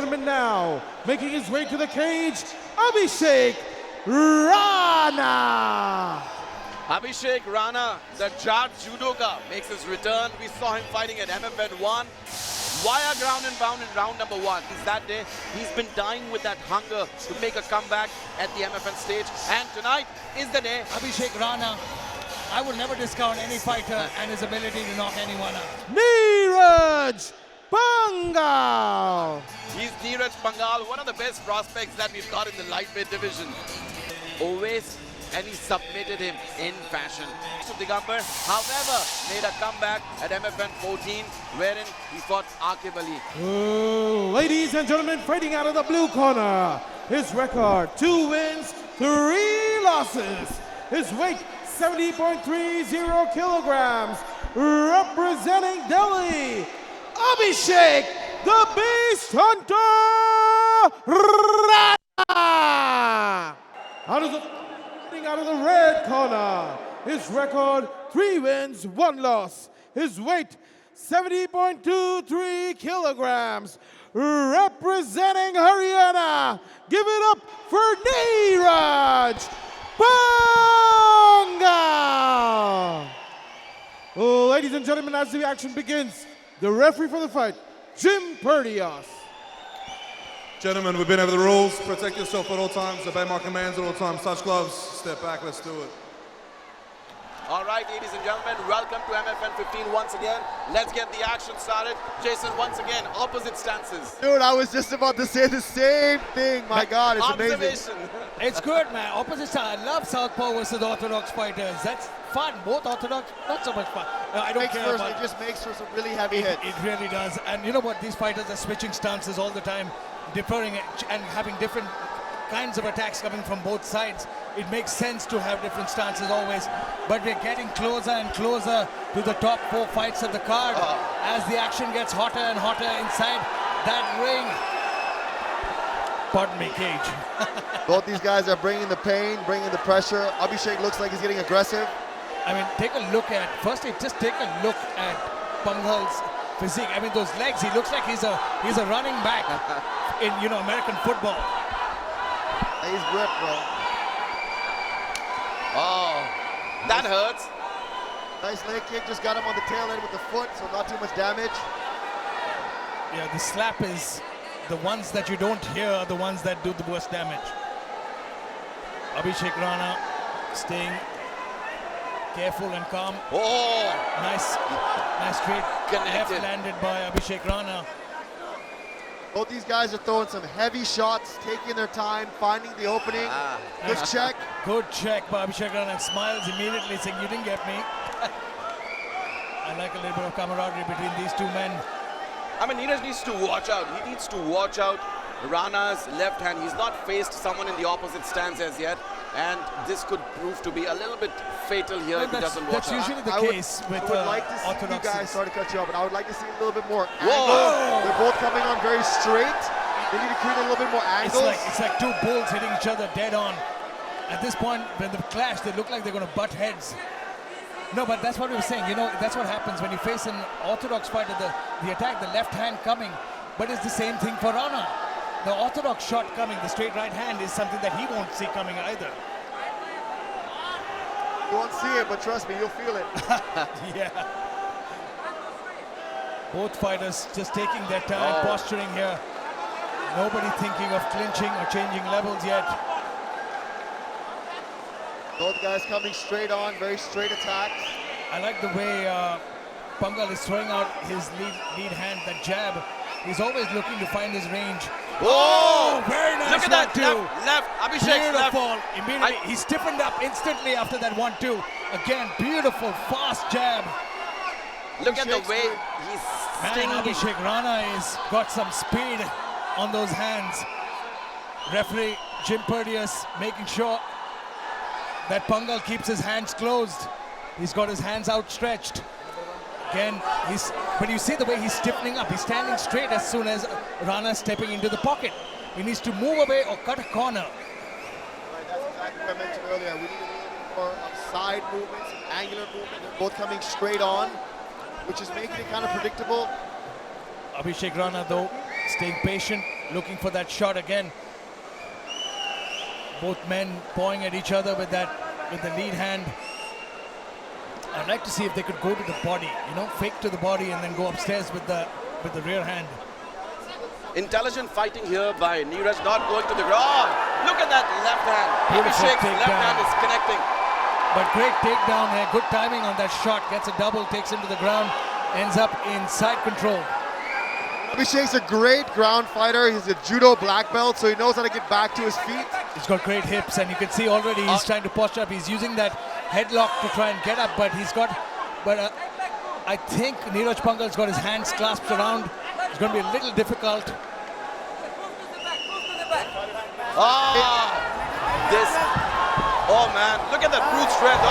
gentlemen, now making his way to the cage, Abhishek Rana. Abhishek Rana, the Jat judoka, makes his return. We saw him fighting at MFN 1. Wire ground and pound in round number 1. Since that day, he's been dying with that hunger to make a comeback at the MFN stage. And tonight is the day. Abhishek Rana, I will never discount any fighter and his ability to knock anyone out. Neeraj Panghal. He's Neeraj Panghal, one of the best prospects that we've got in the lightweight division. Always, and he submitted him in fashion. So Digambar, however, made a comeback at MFN 14, wherein he fought Akib Ali. Ladies and gentlemen, fighting out of the blue corner, his record, 2 wins, 3 losses. His weight, 70.30 kilograms, representing Delhi, Abhishek, the Beast Hunter Rana. Out of the red corner, his record, 3 wins, 1 loss. His weight, 70.23 kilograms, representing Haryana. Give it up for Neeraj Panghal. Ladies and gentlemen, as the action begins, the referee for the fight, Jim Perdios. Gentlemen, we've been over the rules. Protect yourself at all times. Obey my commands at all times. Touch gloves. Step back. Let's do it. All right, ladies and gentlemen, welcome to MFN 15 once again. Let's get the action started. Jason, once again, opposite stances. Dude, I was just about to say the same thing. My God, it's amazing. It's good, man. Opposite side. I love Southpaw versus Orthodox fighters. That's fun. Both Orthodox, not so much fun. I don't care about it. Just makes for some really heavy hits. It really does. And you know what? These fighters are switching stances all the time, deferring and having different kinds of attacks coming from both sides. It makes sense to have different stances always, but we're getting closer and closer to the top 4 fights of the card as the action gets hotter and hotter inside that ring. Pardon me, cage. Both these guys are bringing the pain, bringing the pressure. Abhishek looks like he's getting aggressive. I mean, take a look at, firstly, just take a look at Panghal's physique. I mean, those legs, he looks like he's a running back in, you know, American football. He's ripped, bro. Oh, that hurts. Nice leg kick, just got him on the tail end with the foot, so not too much damage. Yeah, the slap is, the ones that you don't hear are the ones that do the worst damage. Abhishek Rana staying careful and calm. Oh, nice straight left landed by Abhishek Rana. Both these guys are throwing some heavy shots, taking their time, finding the opening. Good check. Good check by Abhishek Rana, and smiles immediately saying, you didn't get me. I like a little bit of camaraderie between these two men. I mean, Neeraj needs to watch out. He needs to watch out Rana's left hand. He's not faced someone in the opposite stance as yet, and this could prove to be a little bit fatal here if he doesn't watch out. That's usually the case with I would like to see Orthodox. you guys, sorry to cut you off, but I would like to see a little bit more angle. They're both coming on very straight. They need to create a little bit more angles. It's like 2 bulls hitting each other dead on. At this point, when they clash, they look like they're going to butt heads. No, but that's what we were saying. You know, that's what happens when you face an Orthodox fighter, the attack, the left hand coming. But it's the same thing for Rana. The Orthodox shot coming, the straight right hand, is something that he won't see coming either. You won't see it, but trust me, you'll feel it. Yeah. Both fighters just taking their time, posturing here. Nobody thinking of clinching or changing levels yet. Both guys coming straight on, very straight attacks. I like the way Panghal is throwing out his lead hand, that jab. He's always looking to find his range. Oh, very nice. Look at that, too. left. Abhishek's beautiful. left. Immediately, he stiffened up instantly after that 1-2. Again, beautiful, fast jab. Look at the way he's stinging. Abhishek Rana has got some speed on those hands. Referee Jim Perdios making sure that Panghal keeps his hands closed. He's got his hands outstretched. Again, but you see the way he's stiffening up. He's standing straight as soon as Rana stepping into the pocket. He needs to move away or cut a corner. Right, that's exactly what I mentioned earlier. We need a little bit more side movements, angular movement. They're both coming straight on, which is making it kind of predictable. Abhishek Rana, though, staying patient, looking for that shot again. Both men pawing at each other with the lead hand. I'd like to see if they could go to the body, fake to the body and then go upstairs with the rear hand. Intelligent fighting here by Neeraj, not going to the ground. Look at that left hand. Beautiful Abhishek's left takedown. hand is connecting. But great takedown here, good timing on that shot. Gets a double, takes him to the ground, ends up in side control. Abhishek's a great ground fighter. He's a judo black belt, so he knows how to get back to his feet. He's got great hips, and you can see already he's trying to posture up. He's using that headlock to try and get up, but I think Neeraj Panghal's got his hands clasped around. It's going to be a little difficult. Oh man, look at that brute strength.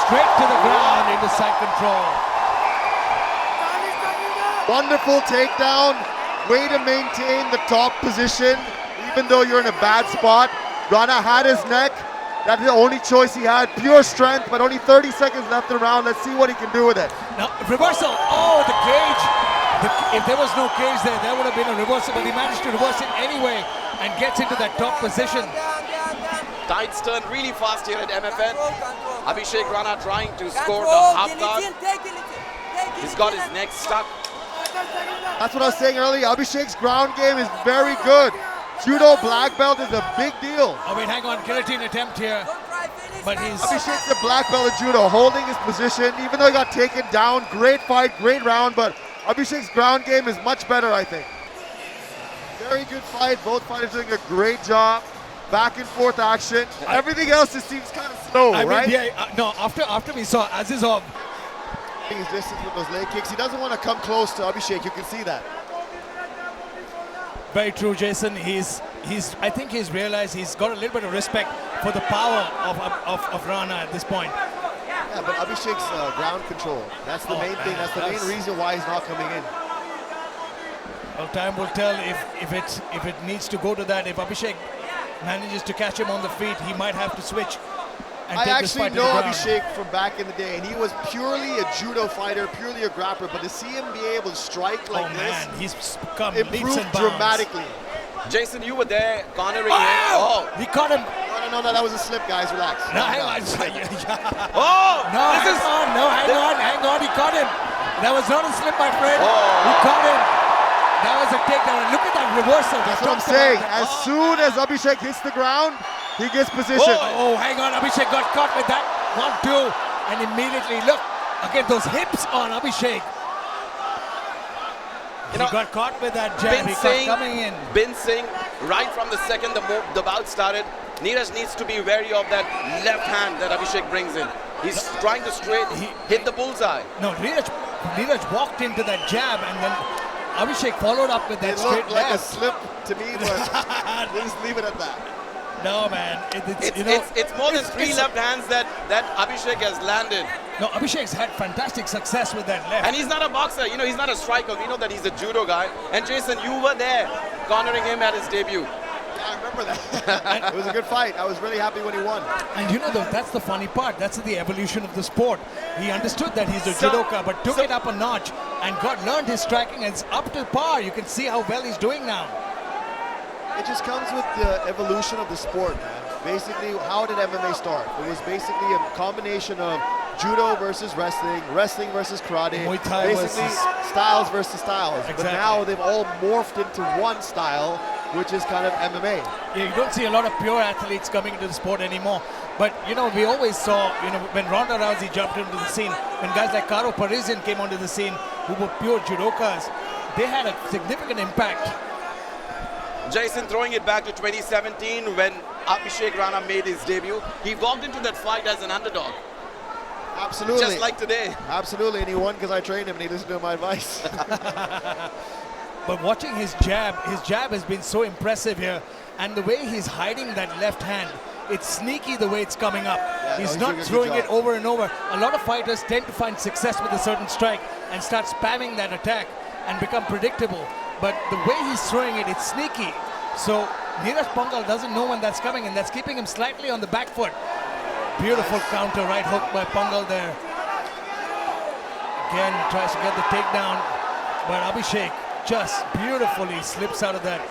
Straight to the ground into side control. Wonderful takedown. Way to maintain the top position, even though you're in a bad spot. Rana had his neck. That's the only choice he had. Pure strength, but only 30 seconds left in the round. Let's see what he can do with it. Now, reversal. Oh, the cage. If there was no cage there would have been a reversal, but he managed to reverse it anyway and gets into that top position. Tides turn really fast here at MFN. Abhishek Rana trying to score the half guard. He's got his neck stuck. That's what I was saying earlier. Abhishek's ground game is very good. Judo black belt is a big deal. I mean, hang on, guillotine attempt here. But he's... Abhishek's a black belt in judo, holding his position. Even though he got taken down, great fight, great round, but Abhishek's ground game is much better, I think. Very good fight. Both fighters doing a great job. Back and forth action. Everything else just seems kind of slow, right? No, after we saw Azizov. His distance with those leg kicks. He doesn't want to come close to Abhishek. You can see that. Very true, Jason. I think he's realized he's got a little bit of respect for the power of Rana at this point. Yeah, but Abhishek's ground control. That's the main thing. That's the main reason why he's not coming in. Well, time will tell if it needs to go to that. If Abhishek manages to catch him on the feet, he might have to switch and take this fight to the ground. I actually know Abhishek from back in the day, and he was purely a judo fighter, purely a grappler. But to see him be able to strike like this, he's come leaps improved and bounds dramatically. Jason, you were there cornering him. Oh! He caught him. No, that was a slip, guys. Relax. No, hang on. Oh! Hang on. He caught him. That was not a slip, my friend. He caught him. That was a takedown. Look at that reversal. That's what I'm saying. As soon as Abhishek hits the ground, he gets position. Oh, hang on. Abhishek got caught with that 1-2. And immediately, look, again, those hips on Abhishek. He got caught with that jab. He got coming in. Bin Singh, right from the second the bout started, Neeraj needs to be wary of that left hand that Abhishek brings in. He's trying to hit the bullseye. No, Neeraj walked into that jab and then Abhishek followed up with that straight looked like left. a slip to me, but let's leave it at that. No, man. It's more than three left hands that Abhishek has landed. No, Abhishek's had fantastic success with that left. And he's not a boxer, he's not a striker. We know that he's a judo guy. And Jason, you were there cornering him at his debut. Yeah, I remember that. It was a good fight. I was really happy when he won. And that's the funny part. That's the evolution of the sport. He understood that he's a judoka, but took it up a notch and learned his striking, and it's up to par. You can see how well he's doing now. It just comes with the evolution of the sport, man. Basically, how did MMA start? It was basically a combination of judo versus wrestling, wrestling versus karate, Muay Thai basically styles versus styles. Exactly. But now they've all morphed into one style, which is kind of MMA. Yeah, you don't see a lot of pure athletes coming into the sport anymore. But, we always saw, when Ronda Rousey jumped into the scene, when guys like Karo Parisian came onto the scene, who were pure judokas, they had a significant impact. Jason, throwing it back to 2017 when Abhishek Rana made his debut. He walked into that fight as an underdog. Absolutely. Just like today. Absolutely, and he won because I trained him and he listened to my advice. But watching his jab has been so impressive here. And the way he's hiding that left hand, it's sneaky the way it's coming up. Yeah, he's not throwing it over and over. A lot of fighters tend to find success with a certain strike and start spamming that attack and become predictable. But the way he's throwing it, it's sneaky. So Neeraj Panghal doesn't know when that's coming, and that's keeping him slightly on the back foot. Beautiful counter right hook by Panghal there. Again, tries to get the takedown, but Abhishek just beautifully slips out of that.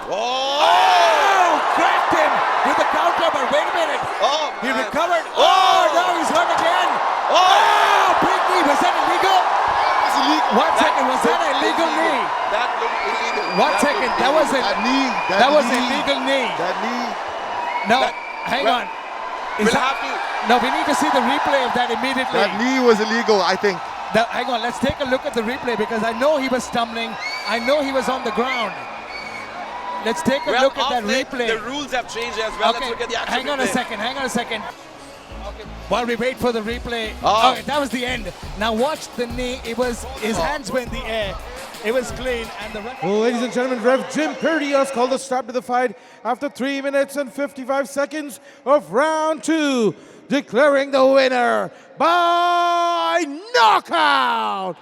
Oh! Cracked him with the counter, but wait a minute. Oh, He man. recovered. Oh! Now he's hurt again. Oh! Big knee. Was that illegal? It's illegal. 1 second. Was that a legal knee? That looked illegal. 1 second. That was a That knee. that was a knee, legal knee. That knee. No, That- hang well, on. Is We'll that- have to. No, we need to see the replay of that immediately. That knee was illegal, I think. Hang on, let's take a look at the replay because I know he was stumbling. I know he was on the ground. Let's take a Well, look at that off late, replay. the rules have changed as well. Let's look at the action. hang on a replay. second, hang on a second. Okay. While we wait for the replay. Oh. Okay, that was the end. Now watch the knee. It was his hands were in the air. It was clean and the referee. Well, ladies and gentlemen, Rev Jim Perdios called a stop to the fight after 3 minutes and 55 seconds of round 2, declaring the winner by knockout.